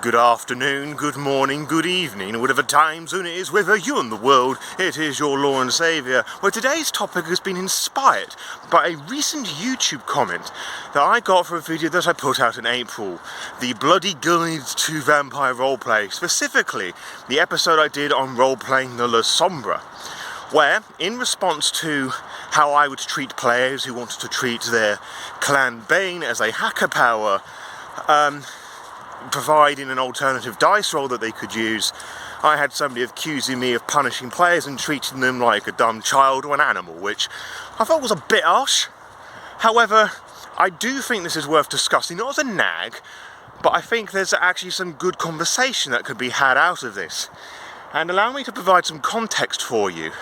Good afternoon, good morning, good evening, whatever time zone it is, wherever you're in the world, it is your Lore Saviour, where today's topic has been inspired by a recent YouTube comment that I got for a video that I put out in April, the Bloody Guide to Vampire Roleplay, specifically the episode I did on role-playing the Lasombra, where, in response to how I would treat players who wanted to treat their clan Bane as a hacker power, providing an alternative dice roll that they could use, I had somebody accusing me of punishing players and treating them like a dumb child or an animal, which I thought was a bit harsh. However, I do think this is worth discussing, not as a nag, but I think there's actually some good conversation that could be had out of this. And allow me to provide some context for you,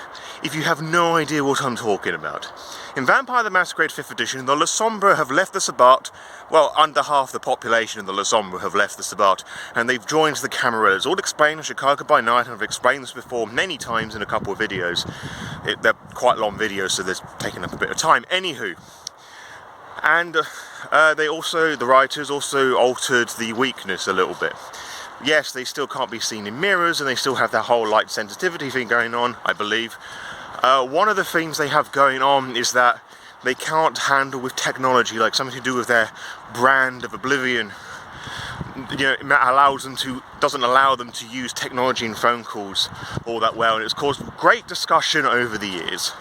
if you have no idea what I'm talking about. In Vampire the Masquerade 5th edition, the Lasombra have left the Sabbat. Well, under half the population of the Lasombra have left the Sabbat, and they've joined the Camarillas, all explained in Chicago by Night, and I've explained this before many times in a couple of videos. They're quite long videos, so they're taking up a bit of time. Anywho, and the writers also altered the weakness a little bit. Yes, they still can't be seen in mirrors, and they still have that whole light sensitivity thing going on, I believe. One of the things they have going on is that they can't handle with technology, like something to do with their brand of Oblivion. You know, it doesn't allow them to use technology in phone calls all that well, and it's caused great discussion over the years.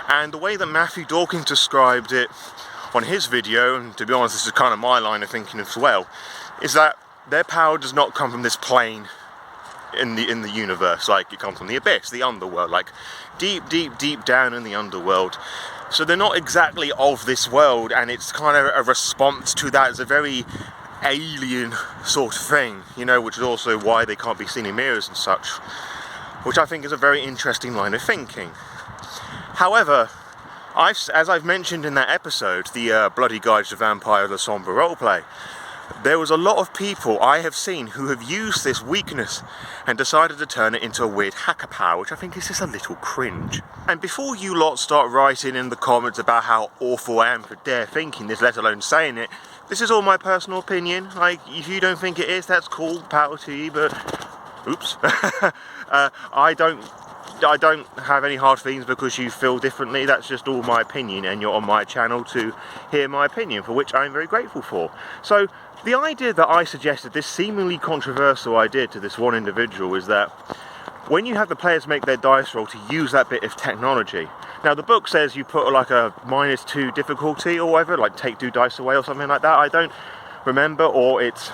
And the way that Matthew Dawkins described it on his video, and to be honest, this is kind of my line of thinking as well, is that their power does not come from this plane in the universe, like it comes from the abyss, the underworld, like deep down in the underworld. So they're not exactly of this world, and it's kind of a response to that. It's a very alien sort of thing, you know, which is also why they can't be seen in mirrors and such, which I think is a very interesting line of thinking. However, as I've mentioned in that episode, the Bloody Guide to Vampire Lasombra roleplay, there was a lot of people I have seen who have used this weakness and decided to turn it into a weird hacker power, which I think is just a little cringe. And before you lot start writing in the comments about how awful I am for dare thinking this, let alone saying it, this is all my personal opinion. Like, if you don't think it is, that's cool, power to you, but oops. I don't have any hard feelings because you feel differently. That's just all my opinion, and you're on my channel to hear my opinion, for which I'm very grateful for. So the idea that I suggested, this seemingly controversial idea to this one individual, is that when you have the players make their dice roll to use that bit of technology, now the book says you put like a -2 difficulty or whatever, like take 2 dice away or something like that, I don't remember, or it's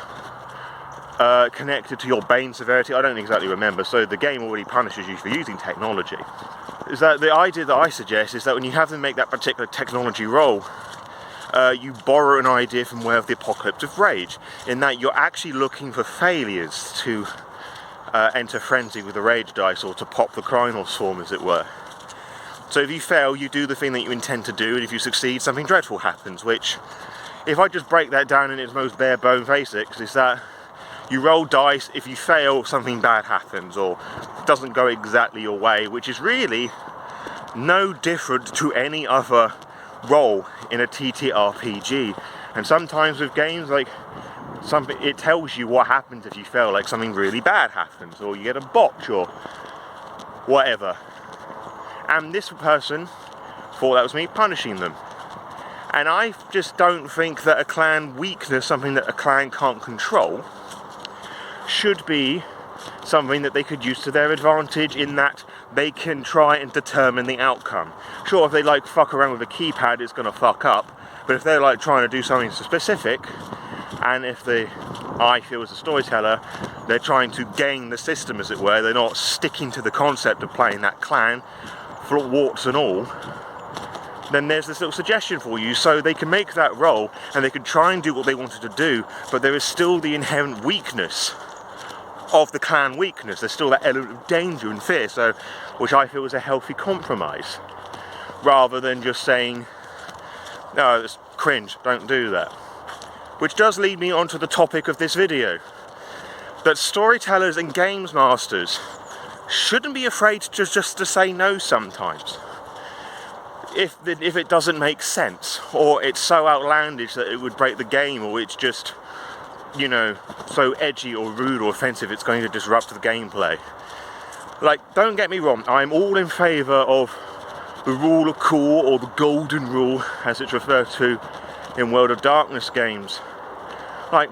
connected to your Bane severity, I don't exactly remember, so the game already punishes you for using technology. Is that the idea that I suggest is that when you have them make that particular technology roll, you borrow an idea from Way of the Apocalypse of Rage, in that you're actually looking for failures to enter frenzy with the rage dice, or to pop the Chronicles swarm, as it were. So if you fail, you do the thing that you intend to do, and if you succeed, something dreadful happens, which, if I just break that down in its most bare bone basics, is that you roll dice, if you fail, something bad happens, or doesn't go exactly your way, which is really no different to any other role in a TTRPG. And sometimes with games, like, it tells you what happens if you fail, like something really bad happens, or you get a botch, or whatever. And this person thought that was me punishing them. And I just don't think that a clan weakness, something that a clan can't control, should be something that they could use to their advantage, in that they can try and determine the outcome. Sure, if they like fuck around with a keypad, it's gonna fuck up, but if they're like trying to do something specific, and if I feel as a storyteller, they're trying to gain the system, as it were, they're not sticking to the concept of playing that clan, for warts and all, then there's this little suggestion for you, so they can make that roll, and they can try and do what they wanted to do, but there is still the inherent weakness of the clan weakness. There's still that element of danger and fear, so, which I feel is a healthy compromise, rather than just saying, no, it's cringe, don't do that. Which does lead me onto the topic of this video, that storytellers and games masters shouldn't be afraid just to say no sometimes. If it doesn't make sense, or it's so outlandish that it would break the game, or it's just you know, so edgy or rude or offensive it's going to disrupt the gameplay. Like, don't get me wrong, I'm all in favour of the rule of cool, or the golden rule as it's referred to in World of Darkness games. Like,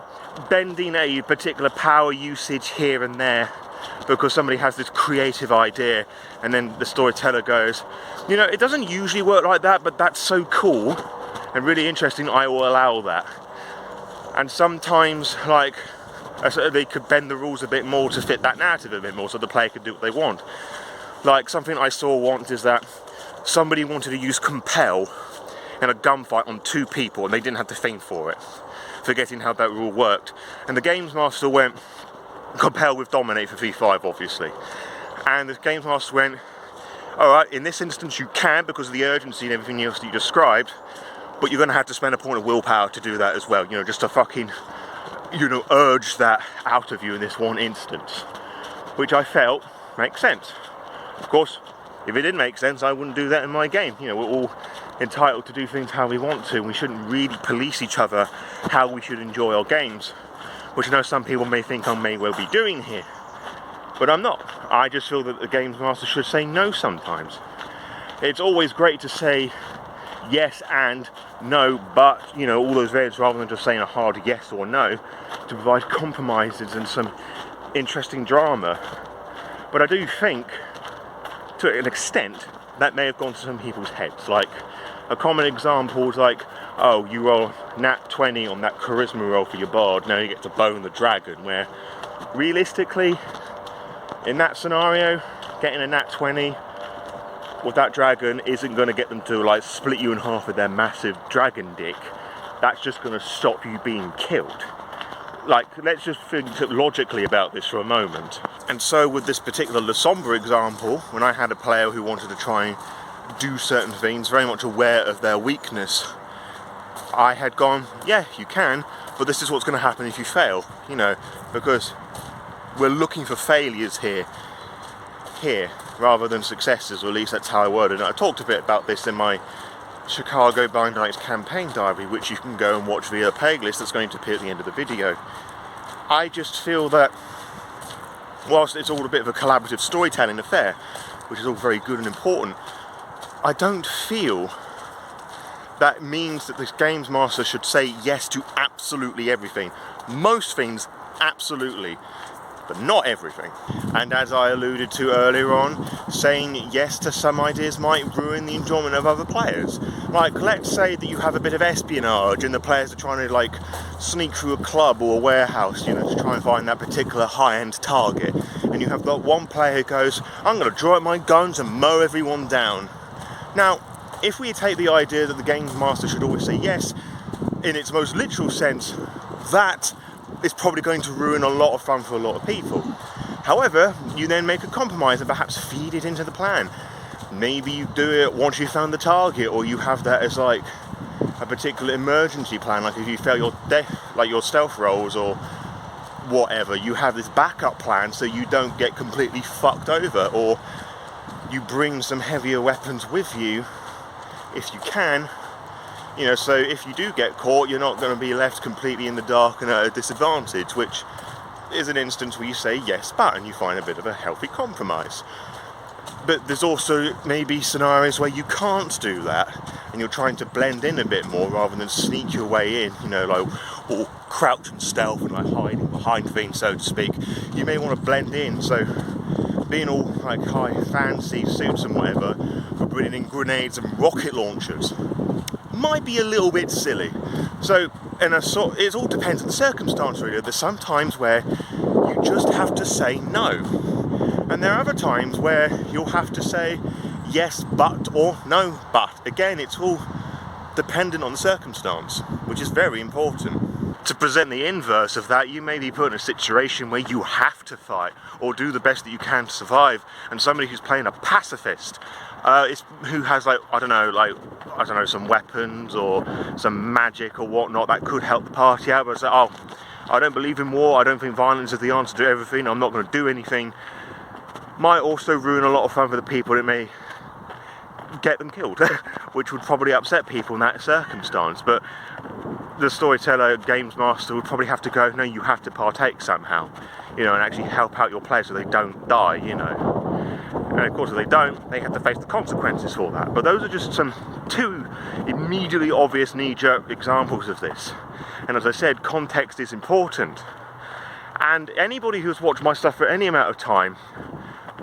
bending a particular power usage here and there because somebody has this creative idea, and then the storyteller goes, you know, it doesn't usually work like that, but that's so cool and really interesting, I will allow that. And sometimes, like, they could bend the rules a bit more to fit that narrative a bit more, so the player could do what they want. Like, something I saw once is that somebody wanted to use compel in a gunfight on 2 people, and they didn't have to feign for it, forgetting how that rule worked. And the games master went, compel with dominate for V5, obviously. And the games master went, alright, in this instance you can, because of the urgency and everything else that you described, but you're going to have to spend a point of willpower to do that as well, you know, just to fucking, you know, urge that out of you in this one instance. Which I felt makes sense. Of course, if it didn't make sense, I wouldn't do that in my game. You know, we're all entitled to do things how we want to. We shouldn't really police each other how we should enjoy our games, which I know some people may think I may well be doing here. But I'm not. I just feel that the games master should say no sometimes. It's always great to say yes and no, but, you know, all those variants, rather than just saying a hard yes or no, to provide compromises and some interesting drama. But I do think, to an extent, that may have gone to some people's heads. Like, a common example is like, oh, you roll nat 20 on that charisma roll for your bard, now you get to bone the dragon, where realistically, in that scenario, getting a nat 20 with that dragon isn't going to get them to, like, split you in half with their massive dragon dick. That's just going to stop you being killed. Like, let's just think logically about this for a moment. And so with this particular Lasombra example, when I had a player who wanted to try and do certain things, very much aware of their weakness, I had gone, yeah, you can, but this is what's going to happen if you fail, you know, because we're looking for failures here, rather than successes, or at least that's how I worded it. I talked a bit about this in my Chicago by Night campaign diary, which you can go and watch via a playlist that's going to appear at the end of the video. I just feel that whilst it's all a bit of a collaborative storytelling affair, which is all very good and important, I don't feel that means that this games master should say yes to absolutely everything. Most things, absolutely, but not everything. And as I alluded to earlier on, saying yes to some ideas might ruin the enjoyment of other players. Like, let's say that you have a bit of espionage and the players are trying to, like, sneak through a club or a warehouse, you know, to try and find that particular high-end target. And you have that one player who goes, I'm going to draw out my guns and mow everyone down. Now, if we take the idea that the games master should always say yes, in its most literal sense, that is probably going to ruin a lot of fun for a lot of people. However, you then make a compromise and perhaps feed it into the plan. Maybe you do it once you found the target, or you have that as like a particular emergency plan, like if you fail your stealth rolls or whatever, you have this backup plan so you don't get completely fucked over, or you bring some heavier weapons with you if you can. You know, so if you do get caught, you're not going to be left completely in the dark and at a disadvantage, which is an instance where you say yes, but, and you find a bit of a healthy compromise. But there's also maybe scenarios where you can't do that, and you're trying to blend in a bit more rather than sneak your way in, you know, like all crouch and stealth and like hiding behind things, so to speak. You may want to blend in, so being all like high fancy suits and whatever, but bringing in grenades and rocket launchers might be a little bit silly. So, it all depends on the circumstance, really. There's some times where you just have to say no, and there are other times where you'll have to say yes but or no but. Again, it's all dependent on the circumstance, which is very important. To present the inverse of that, you may be put in a situation where you have to fight or do the best that you can to survive, and somebody who's playing a pacifist who has some weapons or some magic or whatnot that could help the party out, but say, oh, I don't believe in war, I don't think violence is the answer to everything, I'm not going to do anything, might also ruin a lot of fun for the people. It may get them killed, which would probably upset people in that circumstance. But the storyteller, games master would probably have to go, no, you have to partake somehow, you know, and actually help out your players so they don't die, you know. And of course, if they don't, they have to face the consequences for that. But those are just some two immediately obvious knee-jerk examples of this. And as I said, context is important. And anybody who's watched my stuff for any amount of time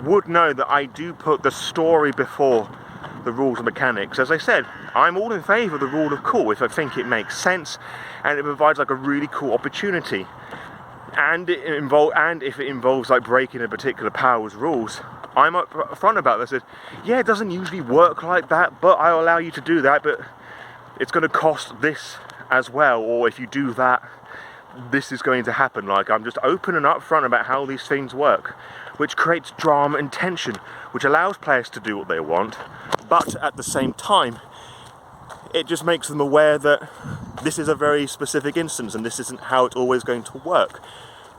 would know that I do put the story before the rules and mechanics. As I said, I'm all in favour of the rule of cool if I think it makes sense and it provides like a really cool opportunity. And if it involves like breaking a particular power's rules, I'm up front about this. I said, yeah, it doesn't usually work like that, but I'll allow you to do that, but it's going to cost this as well, or if you do that, this is going to happen. Like, I'm just open and upfront about how these things work, which creates drama and tension, which allows players to do what they want, but at the same time, it just makes them aware that this is a very specific instance and this isn't how it's always going to work,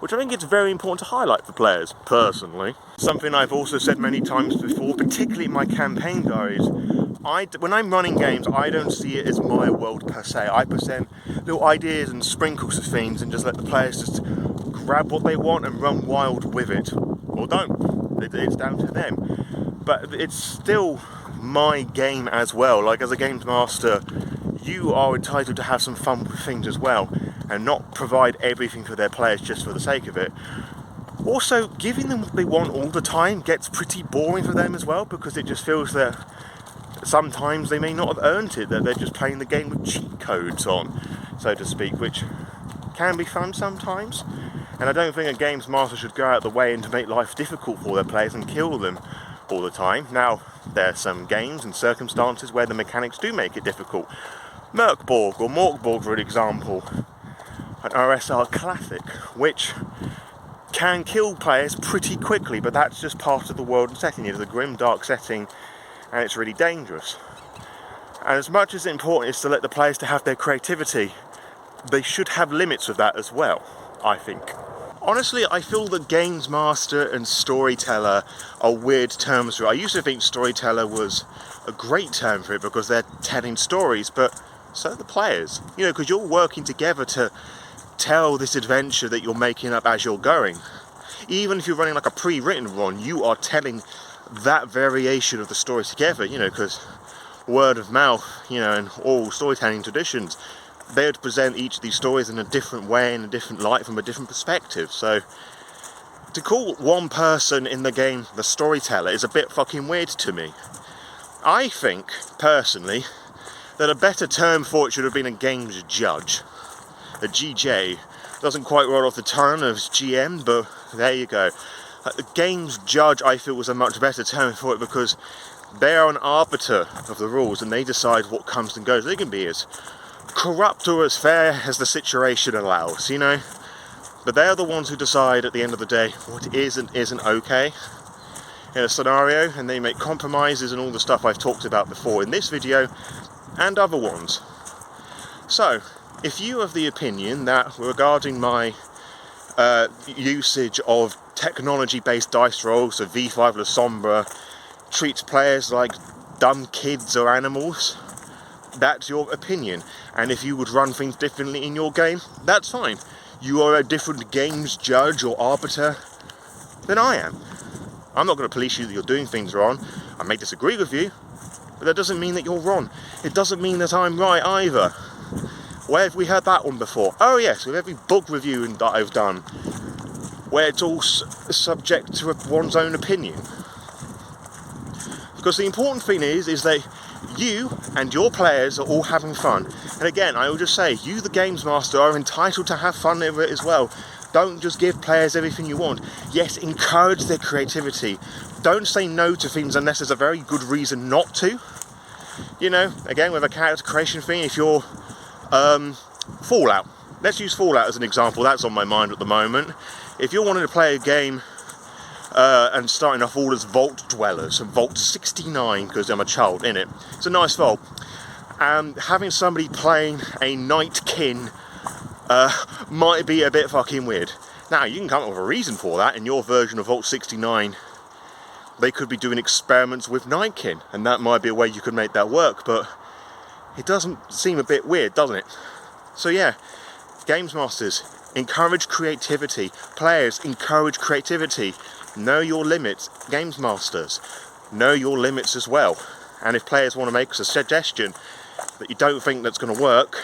which I think it's very important to highlight for players, personally. Something I've also said many times before, particularly in my campaign diaries, when I'm running games, I don't see it as my world per se. I present little ideas and sprinkles of things and just let the players just grab what they want and run wild with it. Or don't. It's down to them. But it's still my game as well. Like, as a games master, you are entitled to have some fun with things as well and not provide everything for their players just for the sake of it. Also, giving them what they want all the time gets pretty boring for them as well, because it just feels that sometimes they may not have earned it, that they're just playing the game with cheat codes on, so to speak, which can be fun sometimes. And I don't think a games master should go out of the way and to make life difficult for their players and kill them all the time. Now, there are some games and circumstances where the mechanics do make it difficult. Merkborg or Morkborg, for example, an RSR classic, which can kill players pretty quickly, but that's just part of the world and setting. It's a grim, dark setting, and it's really dangerous. And as much as it's important is to let the players to have their creativity, they should have limits of that as well, I think. Honestly, I feel that games master and storyteller are weird terms for it. I used to think storyteller was a great term for it because they're telling stories, but so are the players. You know, because you're working together to tell this adventure that you're making up as you're going. Even if you're running like a pre-written run, you are telling that variation of the story together, you know, because word of mouth, you know, and all storytelling traditions, they would present each of these stories in a different way, in a different light, from a different perspective. So to call one person in the game the storyteller is a bit fucking weird to me. I think, personally, that a better term for it should have been a games judge. A GJ. Doesn't quite roll off the tongue as GM, but there you go. The games judge, I feel, was a much better term for it, because they are an arbiter of the rules and they decide what comes and goes. They can be as corrupt or as fair as the situation allows, you know, but they are the ones who decide at the end of the day what is and isn't okay in a scenario, and they make compromises and all the stuff I've talked about before in this video and other ones. So if you have the opinion that regarding my usage of technology-based dice rolls, so V5 Lasombra treats players like dumb kids or animals, that's your opinion. And if you would run things differently in your game, that's fine. You are a different games judge or arbiter than I am. I'm not going to police you that you're doing things wrong. I may disagree with you, but that doesn't mean that you're wrong. It doesn't mean that I'm right either. Where have we heard that one before? Oh yes, with every book review that I've done, where it's all subject to one's own opinion. Because the important thing is that you and your players are all having fun. And again, I will just say, you the games master are entitled to have fun with it as well. Don't just give players everything you want. Yes, encourage their creativity. Don't say no to things unless there's a very good reason not to. You know, again, with a character creation thing, if you're Fallout. Let's use Fallout as an example. That's on my mind at the moment. If you're wanting to play a game and starting off all as Vault Dwellers, and Vault 69, because I'm a child in it, it's a nice vault, and having somebody playing a Nightkin might be a bit fucking weird. Now, you can come up with a reason for that. In your version of Vault 69, they could be doing experiments with Nightkin, and that might be a way you could make that work, but it doesn't seem a bit weird, doesn't it? So yeah, Games Masters, encourage creativity. Players, encourage creativity. Know your limits. Games Masters, know your limits as well. And if players want to make us a suggestion that you don't think that's going to work,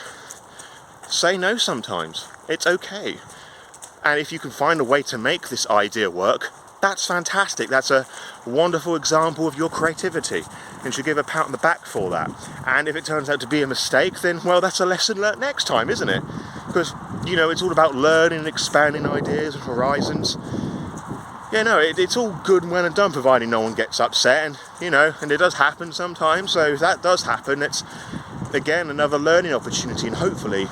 say no sometimes. It's okay. And if you can find a way to make this idea work, that's fantastic. That's a wonderful example of your creativity, and you should give a pat on the back for that. And if it turns out to be a mistake, then, well, that's a lesson learnt next time, isn't it? Because, you know, it's all about learning and expanding ideas and horizons. Yeah, no, it's all good and well and done, providing no one gets upset, and, you know, and it does happen sometimes, so if that does happen, it's, again, another learning opportunity, and hopefully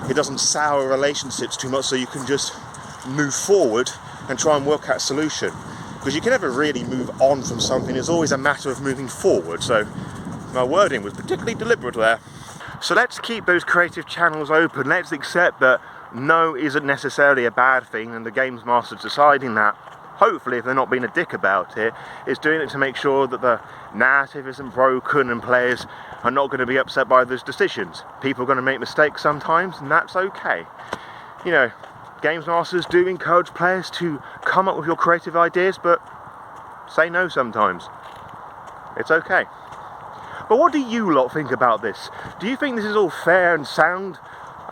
it doesn't sour relationships too much, so you can just move forward and try and work out a solution. Because you can never really move on from something, it's always a matter of moving forward. So my wording was particularly deliberate there. So let's keep those creative channels open. Let's accept that no isn't necessarily a bad thing, and the Games Master's deciding that, hopefully, if they're not being a dick about it, is doing it to make sure that the narrative isn't broken and players are not going to be upset by those decisions. People are going to make mistakes sometimes, and that's okay. You know, Games Masters do encourage players to come up with your creative ideas, but say no sometimes. It's okay. But what do you lot think about this? Do you think this is all fair and sound?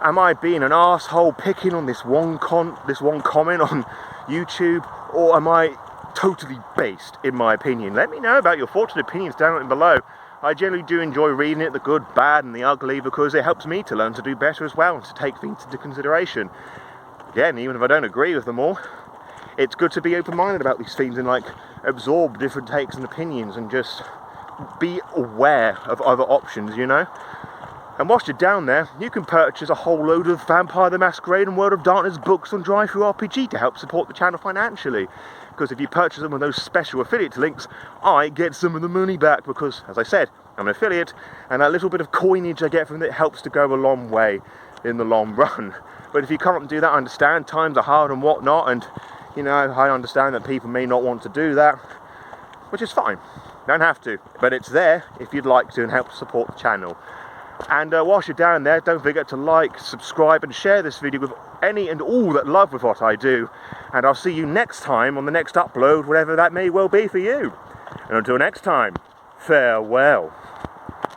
Am I being an arsehole picking on this one comment on YouTube, or am I totally based in my opinion? Let me know about your thoughts and opinions down below. I generally do enjoy reading it, the good, bad and the ugly, because it helps me to learn to do better as well and to take things into consideration. Again, even if I don't agree with them all, it's good to be open-minded about these things and like absorb different takes and opinions and just be aware of other options, you know. And whilst you're down there, you can purchase a whole load of Vampire the Masquerade and World of Darkness books on Drive-Thru-RPG to help support the channel financially. Because if you purchase them with those special affiliate links, I get some of the money back because, as I said, I'm an affiliate, and that little bit of coinage I get from it helps to go a long way in the long run. But if you can't do that, I understand, times are hard and whatnot, and, you know, I understand that people may not want to do that, which is fine. Don't have to, but it's there if you'd like to and help support the channel. And whilst you're down there, don't forget to like, subscribe and share this video with any and all that love with what I do. And I'll see you next time on the next upload, whatever that may well be for you. And until next time, farewell.